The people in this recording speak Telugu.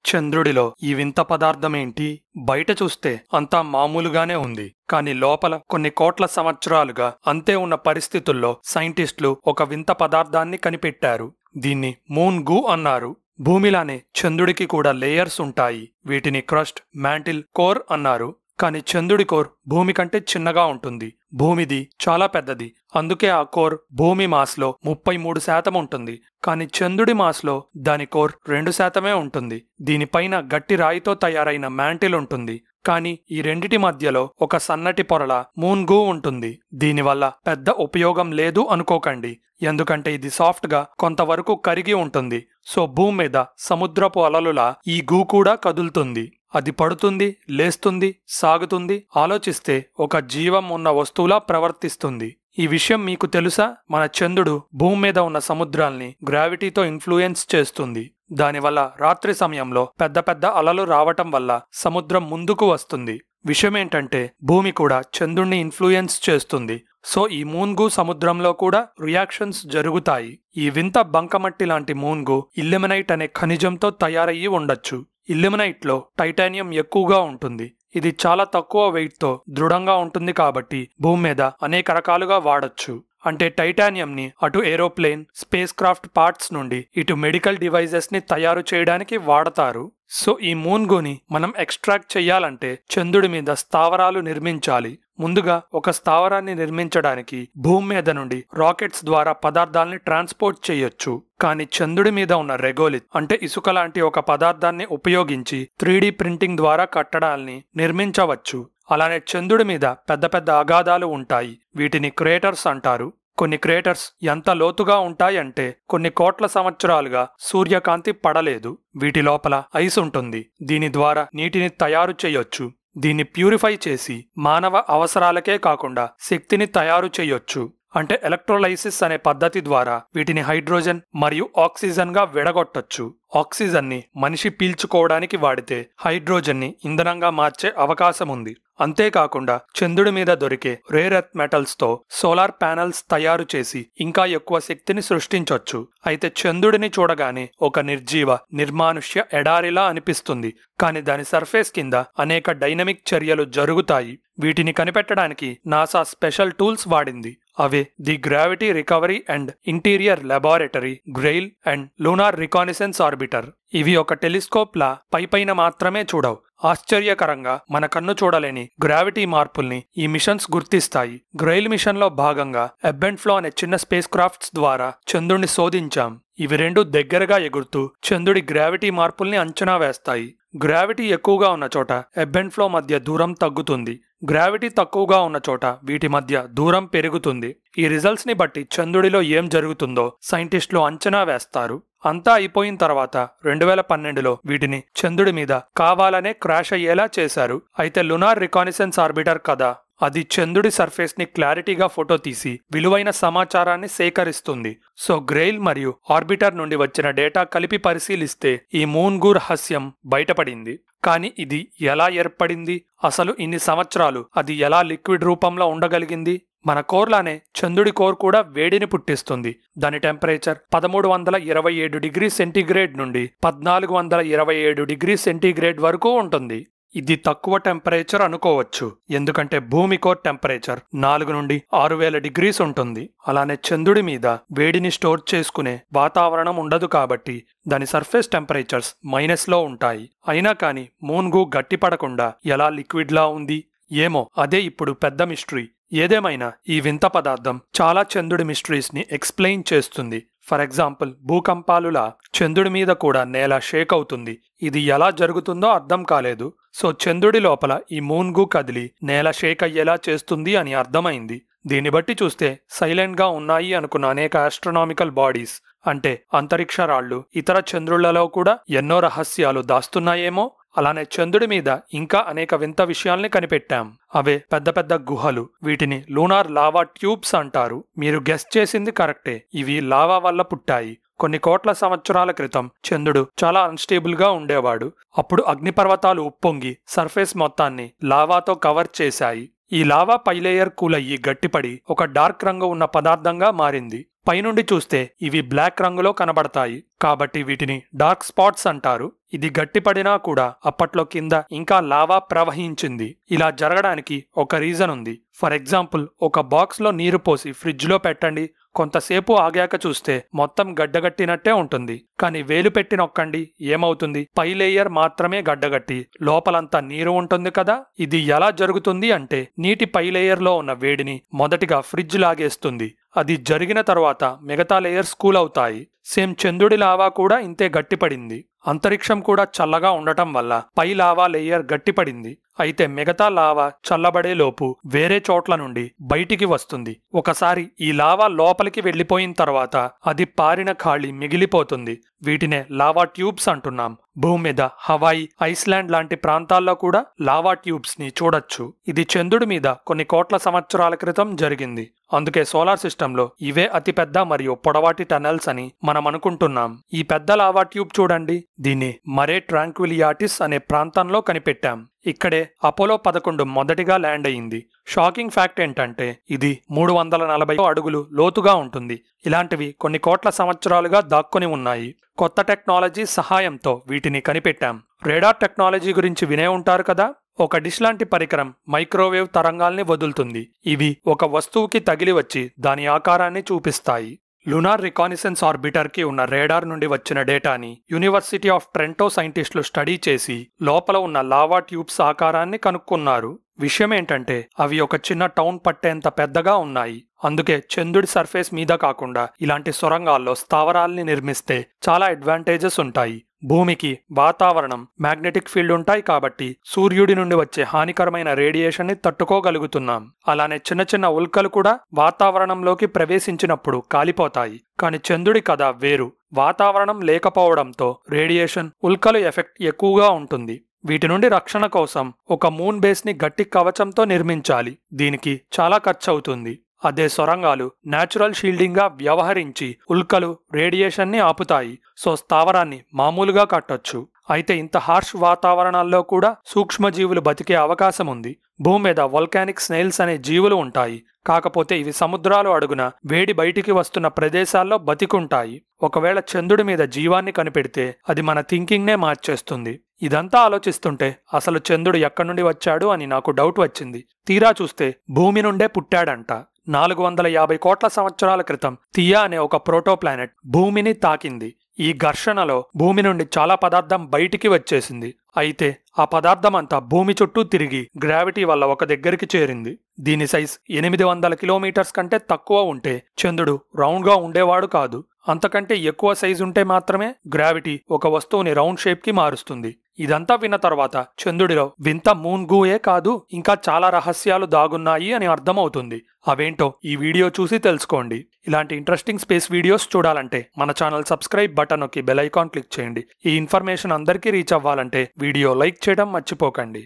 చంద్రుడిలో ఈ వింత పదార్థమేంటి? బయట చూస్తే అంతా మామూలుగానే ఉంది. కానీ లోపల కొన్ని కోట్ల సంవత్సరాలుగా అంతే ఉన్న పరిస్థితుల్లో సైంటిస్టులు ఒక వింత పదార్థాన్ని కనిపెట్టారు. దీన్ని మూన్ గూ అన్నారు. భూమిలానే చంద్రుడికి కూడా లేయర్స్ ఉంటాయి. వీటిని క్రస్ట్, మ్యాంటిల్, కోర్ అన్నారు. కానీ చంద్రుడి కోర్ భూమి కంటే చిన్నగా ఉంటుంది. భూమిది చాలా పెద్దది. అందుకే ఆ కోర్ భూమి మాస్లో 33% ఉంటుంది. కానీ చంద్రుడి మాస్లో దాని కోర్ 2% ఉంటుంది. దీనిపైన గట్టి రాయితో తయారైన మ్యాంటిల్ ఉంటుంది. కానీ ఈ రెండిటి మధ్యలో ఒక సన్నటి పొరల మూన్ గూ ఉంటుంది. దీనివల్ల పెద్ద ఉపయోగం లేదు అనుకోకండి. ఎందుకంటే ఇది సాఫ్ట్గా కొంతవరకు కరిగి ఉంటుంది. సో భూమి మీద సముద్రపు అలలులా ఈ గూ కూడా కదులుతుంది. అది పడుతుంది, లేస్తుంది, సాగుతుంది. ఆలోచిస్తే ఒక జీవం ఉన్న వస్తువులా ప్రవర్తిస్తుంది. ఈ విషయం మీకు తెలుసా? మన చంద్రుడు భూమి మీద ఉన్న సముద్రాల్ని గ్రావిటీతో ఇన్ఫ్లుయెన్స్ చేస్తుంది. దానివల్ల రాత్రి సమయంలో పెద్ద పెద్ద అలలు రావటం వల్ల సముద్రం ముందుకు వస్తుంది. విషయమేంటంటే భూమి కూడా చంద్రుణ్ణి ఇన్ఫ్లుయెన్స్ చేస్తుంది. సో ఈ మూన్గు సముద్రంలో కూడా రియాక్షన్స్ జరుగుతాయి. ఈ వింత బంకమట్టి లాంటి మూన్గు ఇల్లిమినైట్ అనే ఖనిజంతో తయారయ్యి ఉండొచ్చు. ఇల్లిమినైట్లో టైటానియం ఎక్కువగా ఉంటుంది. ఇది చాలా తక్కువ వెయిట్తో దృఢంగా ఉంటుంది కాబట్టి భూమి మీద అనేక రకాలుగా వాడొచ్చు. అంటే టైటానియంని అటు ఏరోప్లేన్, స్పేస్ క్రాఫ్ట్ పార్ట్స్ నుండి ఇటు మెడికల్ డివైజెస్ ని తయారు చేయడానికి వాడతారు. సో ఈ మూన్గుని మనం ఎక్స్ట్రాక్ట్ చెయ్యాలంటే చంద్రుడి మీద స్థావరాలు నిర్మించాలి. ముందుగా ఒక స్థావరాన్ని నిర్మించడానికి భూమి మీద నుండి రాకెట్స్ ద్వారా పదార్థాలని ట్రాన్స్పోర్ట్ చేయొచ్చు. కానీ చంద్రుడి మీద ఉన్న రెగోలిత్ అంటే ఇసుక లాంటి ఒక పదార్థాన్ని ఉపయోగించి 3D ప్రింటింగ్ ద్వారా కట్టడాల్ని నిర్మించవచ్చు. అలానే చంద్రుడి మీద పెద్ద పెద్ద అగాధాలు ఉంటాయి. వీటిని క్రేటర్స్ అంటారు. కొన్ని క్రేటర్స్ ఎంత లోతుగా ఉంటాయంటే కొన్ని కోట్ల సంవత్సరాలుగా సూర్యకాంతి పడలేదు. వీటి లోపల ఐస్ ఉంటుంది. దీని ద్వారా నీటిని తయారు చేయొచ్చు. దీన్ని ప్యూరిఫై చేసి మానవ అవసరాలకే కాకుండా శక్తిని తయారు చేయొచ్చు. అంటే ఎలక్ట్రోలైసిస్ అనే పద్ధతి ద్వారా వీటిని హైడ్రోజన్ మరియు ఆక్సిజన్ గా విడగొట్టొచ్చు. ఆక్సిజన్ ని మనిషి పీల్చుకోవడానికి వాడితే హైడ్రోజన్ ని ఇంధనంగా మార్చే అవకాశం ఉంది. అంతేకాకుండా చంద్రుడి మీద దొరికే రేర్ ఎర్త్ మెటల్స్ తో సోలార్ ప్యానెల్స్ తయారు చేసి ఇంకా ఎక్కువ శక్తిని సృష్టించొచ్చు. అయితే చంద్రుడిని చూడగానే ఒక నిర్జీవ, నిర్మానుష్య ఎడారిలా అనిపిస్తుంది. కానీ దాని సర్ఫేస్ కింద అనేక డైనమిక్ చర్యలు జరుగుతాయి. వీటిని కనిపెట్టడానికి నాసా స్పెషల్ టూల్స్ వాడింది. Away the gravity recovery and interior laboratory, గ్రెయిల్ అండ్ లూనార్ రికానిసెన్స్ ఆర్బిటర్. ఇవి ఒక టెలిస్కోప్ లా పైపైన మాత్రమే చూడవు. ఆశ్చర్యకరంగా మన కన్ను చూడలేని గ్రావిటీ మార్పుల్ని ఈ మిషన్స్ గుర్తిస్తాయి. గ్రెయిల్ మిషన్ లో భాగంగా ఎబ్ అండ్ ఫ్లో అనే చిన్న స్పేస్ క్రాఫ్ట్స్ ద్వారా చంద్రుడిని శోధించాం. ఇవి రెండు దగ్గరగా ఎగురుతూ చంద్రుడి గ్రావిటీ మార్పుల్ని అంచనా వేస్తాయి. గ్రావిటీ ఎక్కువగా ఉన్న చోట ఎబ్ అండ్ ఫ్లో మధ్య దూరం తగ్గుతుంది. గ్రావిటీ తక్కువగా ఉన్న చోట వీటి మధ్య దూరం పెరుగుతుంది. ఈ రిజల్ట్స్ ని బట్టి చంద్రుడిలో ఏం జరుగుతుందో సైంటిస్టులు అంచనా వేస్తారు. అంతా అయిపోయిన తర్వాత 2012లో వీటిని చంద్రుడి మీద కావాలనే క్రాష్ అయ్యేలా చేశారు. అయితే లునార్ రికానిసెన్స్ ఆర్బిటర్ కదా, అది చంద్రుడి సర్ఫేస్ ని క్లారిటీగా ఫోటో తీసి విలువైన సమాచారాన్ని సేకరిస్తుంది. సో గ్రెయిల్ మరియు ఆర్బిటర్ నుండి వచ్చిన డేటా కలిపి పరిశీలిస్తే ఈ మూన్ గూ రహస్యం బయటపడింది. కానీ ఇది ఎలా ఏర్పడింది? అసలు ఇన్ని సంవత్సరాలు అది ఎలా లిక్విడ్ రూపంలో ఉండగలిగింది? మన కోర్లానే చంద్రుడి కోర్ కూడా వేడిని పుట్టిస్తుంది. దాని టెంపరేచర్ 1327 డిగ్రీ సెంటీగ్రేడ్ నుండి 1427 డిగ్రీ సెంటీగ్రేడ్ వరకు ఉంటుంది. ఇది తక్కువ టెంపరేచర్ అనుకోవచ్చు, ఎందుకంటే భూమి కోర్ టెంపరేచర్ 4 నుండి 6000 డిగ్రీస్ ఉంటుంది. అలానే చంద్రుడి మీద వేడిని స్టోర్ చేసుకునే వాతావరణం ఉండదు కాబట్టి దాని సర్ఫేస్ టెంపరేచర్స్ మైనస్లో ఉంటాయి. అయినా కానీ మూన్ గూ గట్టిపడకుండా ఎలా లిక్విడ్లా ఉంది? ఏమో, అదే ఇప్పుడు పెద్ద మిస్టరీ. ఏదేమైనా ఈ వింత పదార్థం చాలా చంద్రుడి మిస్టరీస్ ని ఎక్స్ప్లెయిన్ చేస్తుంది. ఫర్ ఎగ్జాంపుల్, భూకంపాలులా చంద్రుడి మీద కూడా నేల షేక్ అవుతుంది. ఇది ఎలా జరుగుతుందో అర్థం కాలేదు. సో చంద్రుడి లోపల ఈ మూన్ గూ కదిలి నేల షేక్ అయ్యేలా చేస్తుంది అని అర్థమైంది. దీన్ని బట్టి చూస్తే సైలెంట్ గా ఉన్నాయి అనుకున్న అనేక ఆస్ట్రోనామికల్ బాడీస్ అంటే అంతరిక్ష రాళ్లు ఇతర చంద్రులలో కూడా ఎన్నో రహస్యాలు దాస్తున్నాయేమో. అలానే చంద్రుడి మీద ఇంకా అనేక వింత విషయాల్ని కనిపెట్టాం. అవే పెద్ద పెద్ద గుహలు. వీటిని లూనార్ లావా ట్యూబ్స్ అంటారు. మీరు గెస్ చేసింది కరెక్టే, ఇవి లావా వల్ల పుట్టాయి. కొన్ని కోట్ల సంవత్సరాల క్రితం చంద్రుడు చాలా అన్స్టేబుల్ గా ఉండేవాడు. అప్పుడు అగ్నిపర్వతాలు ఉప్పొంగి సర్ఫేస్ మొత్తాన్ని లావాతో కవర్ చేశాయి. ఈ లావా పై లేయర్ కూలయ్యి గట్టిపడి ఒక డార్క్ రంగు ఉన్న పదార్థంగా మారింది. పైనుండి చూస్తే ఇవి బ్లాక్ రంగులో కనబడతాయి, కాబట్టి వీటిని డార్క్ స్పాట్స్ అంటారు. ఇది గట్టిపడినా కూడా అప్పట్లో కింద ఇంకా లావా ప్రవహించింది. ఇలా జరగడానికి ఒక రీజన్ ఉంది. ఫర్ ఎగ్జాంపుల్, ఒక బాక్స్లో నీరు పోసి ఫ్రిడ్జ్లో పెట్టండి, కొంతసేపు ఆగాక చూస్తే మొత్తం గడ్డగట్టినట్టే ఉంటుంది. కానీ వేలు పెట్టి నొక్కండి, ఏమవుతుంది? పై లేయర్ మాత్రమే గడ్డగట్టి లోపలంతా నీరు ఉంటుంది కదా. ఇది ఎలా జరుగుతుంది అంటే, నీటి పై లేయర్లో ఉన్న వేడిని మొదటిగా ఫ్రిడ్జ్ లాగేస్తుంది. అది జరిగిన తర్వాత మిగతా లేయర్స్ కూల్ అవుతాయి. సేమ్ చంద్రుడి లావా కూడా ఇంతే గట్టిపడింది. అంతరిక్షం కూడా చల్లగా ఉండటం వల్ల పై లావా లేయర్ గట్టిపడింది. అయితే మిగతా లావా చల్లబడే లోపు వేరే చోట్ల నుండి బయటికి వస్తుంది. ఒకసారి ఈ లావా లోపలికి వెళ్లిపోయిన తర్వాత అది పారిన ఖాళీ మిగిలిపోతుంది. వీటినే లావా ట్యూబ్స్ అంటున్నాం. భూమి మీద హవాయి, ఐస్లాండ్ లాంటి ప్రాంతాల్లో కూడా లావా ట్యూబ్స్ ని చూడొచ్చు. ఇది చంద్రుడి మీద కొన్ని కోట్ల సంవత్సరాల క్రితం జరిగింది. అందుకే సోలార్ సిస్టంలో ఇవే అతిపెద్ద మరియు పొడవాటి టనెల్స్ అని మనం అనుకుంటున్నాం. ఈ పెద్ద లావా ట్యూబ్ చూడండి. దీన్ని మరే ట్రాంక్విలియాటిస్ అనే ప్రాంతంలో కనిపెట్టాం. ఇక్కడే అపోలో 11 మొదటిగా ల్యాండ్ అయింది. షాకింగ్ ఫ్యాక్ట్ ఏంటంటే, ఇది 340 అడుగులు లోతుగా ఉంటుంది. ఇలాంటివి కొన్ని కోట్ల సంవత్సరాలుగా దాక్కుని ఉన్నాయి. కొత్త టెక్నాలజీ సహాయంతో వీటిని కనిపెట్టాం. రేడార్ టెక్నాలజీ గురించి వినే ఉంటారు కదా. ఒక డిష్ లాంటి పరికరం మైక్రోవేవ్ తరంగాల్ని వదులుతుంది. ఇవి ఒక వస్తువుకి తగిలి వచ్చి దాని ఆకారాన్ని చూపిస్తాయి. లునార్ రికానిసెన్స్ ఆర్బిటర్కి ఉన్న రేడార్ నుండి వచ్చిన డేటాని యూనివర్సిటీ ఆఫ్ ట్రెంటో సైంటిస్టులు స్టడీ చేసి లోపల ఉన్న లావా ట్యూబ్స్ ఆకారాన్ని కనుక్కున్నారు. విషయం ఏంటంటే, అవి ఒక చిన్న టౌన్ పట్టేంత పెద్దగా ఉన్నాయి. అందుకే చంద్రుడి సర్ఫేస్ మీద కాకుండా ఇలాంటి సొరంగాల్లో స్థావరాల్ని నిర్మిస్తే చాలా అడ్వాంటేజెస్ ఉంటాయి. భూమికి వాతావరణం, మ్యాగ్నెటిక్ ఫీల్డ్ ఉంటాయి కాబట్టి సూర్యుడి నుండి వచ్చే హానికరమైన రేడియేషన్ ని తట్టుకోగలుగుతున్నాం. అలానే చిన్న చిన్న ఉల్కలు కూడా వాతావరణంలోకి ప్రవేశించినప్పుడు కాలిపోతాయి. కానీ చంద్రుడి కథ వేరు. వాతావరణం లేకపోవడంతో రేడియేషన్, ఉల్కలు ఎఫెక్ట్ ఎక్కువగా ఉంటుంది. వీటి నుండి రక్షణ కోసం ఒక మూన్ బేస్ ని గట్టి కవచంతో నిర్మించాలి. దీనికి చాలా ఖర్చు అవుతుంది. అదే సొరంగాలు న్యాచురల్ షీల్డింగ్ గా వ్యవహరించి ఉల్కలు, రేడియేషన్ ని ఆపుతాయి. సో స్థావరాన్ని మామూలుగా కట్టొచ్చు. అయితే ఇంత హార్ష్ వాతావరణాల్లో కూడా సూక్ష్మజీవులు బతికే అవకాశం ఉంది. భూమి మీద వల్కానిక్ స్నేల్స్ అనే జీవులు ఉంటాయి. కాకపోతే ఇవి సముద్రాలు అడుగున వేడి బయటికి వస్తున్న ప్రదేశాల్లో బతికుంటాయి. ఒకవేళ చంద్రుడి మీద జీవాన్ని కనిపెడితే అది మన థింకింగ్ నే మార్చేస్తుంది. ఇదంతా ఆలోచిస్తుంటే అసలు చంద్రుడు ఎక్కడి నుండి వచ్చాడు అని నాకు డౌట్ వచ్చింది. తీరా చూస్తే భూమి నుండే పుట్టాడంట. 450 కోట్ల సంవత్సరాల క్రితం థియా అనే ఒక ప్రోటోప్లానెట్ భూమిని తాకింది. ఈ ఘర్షణలో భూమి నుండి చాలా పదార్థం బయటికి వచ్చేసింది. అయితే ఆ పదార్థం అంతా భూమి చుట్టూ తిరిగి గ్రావిటీ వల్ల ఒక దగ్గరికి చేరింది. దీని సైజ్ 800 కిలోమీటర్స్ కంటే తక్కువ ఉంటే చంద్రుడు రౌండ్ గా ఉండేవాడు కాదు. అంతకంటే ఎక్కువ సైజు ఉంటే మాత్రమే గ్రావిటీ ఒక వస్తువుని రౌండ్ షేప్ కి మారుస్తుంది. ఇదంతా విన్న తర్వాత చంద్రుడిలో వింత మూన్ గూయే కాదు, ఇంకా చాలా రహస్యాలు దాగున్నాయి అని అర్థమవుతుంది. అవేంటో ఈ వీడియో చూసి తెలుసుకోండి. ఇలాంటి ఇంట్రెస్టింగ్ స్పేస్ వీడియోస్ చూడాలంటే మన ఛానల్ సబ్స్క్రైబ్ బటన్ నొక్కి బెల్ ఐకాన్ క్లిక్ చేయండి. ఈ ఇన్ఫర్మేషన్ అందరికీ రీచ్ అవ్వాలంటే వీడియో లైక్ చేయడం మర్చిపోకండి.